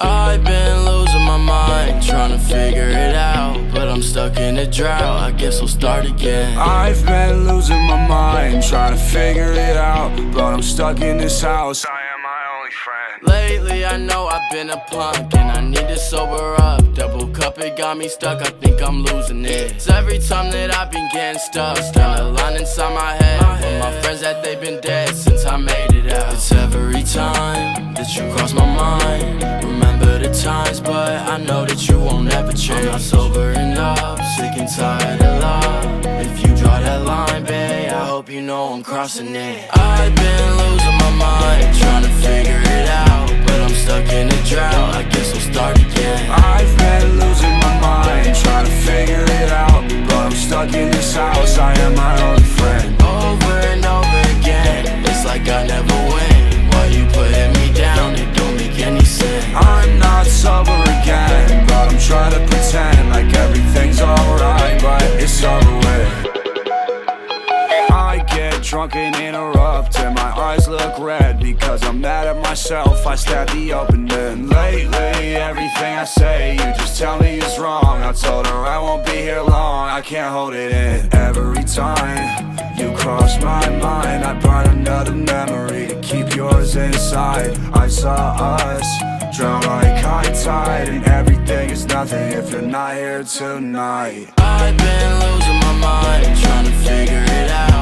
I've been losing my mind, trying to figure it out, but I'm stuck in a drought, I guess I'll start again. I've been losing my mind, trying to figure it out, but I'm stuck in this house. I am my only friend. Lately I know I've been a punk, and I need to sober up. Double cup, it got me stuck, I think I'm losing it. It's every time that I've been getting stuck, still a line inside my head. With my friends that they've been dead since I made it out. It's every time that you cross my mind, remember the times, but I know that you won't ever change. I'm not sobering up, sick and tired of love. If you draw that line, babe, I hope you know I'm crossing it. I've been losing my mind, trying to figure it out, but I'm stuck in a drought, I guess I'll start again. I've been losing my mind, trying to figure it out, but I'm stuck in this house. I am my only friend. Over and over again, it's like I never win. Why you putting me down? It don't make any sense. I'm not sober again, but I'm trying to pretend like everything's alright, but it's over with. I get drunk and interrupt, and my eyes look red because I'm mad at myself. I stab the open end. Lately, everything I say, you just tell me is wrong. I told her I won't be here long, I can't hold it in. Every time you cross my mind, I burn another memory to keep yours inside. I saw us drown like high tide, and everything is nothing if you're not here tonight. I've been losing my mind, trying to figure it out,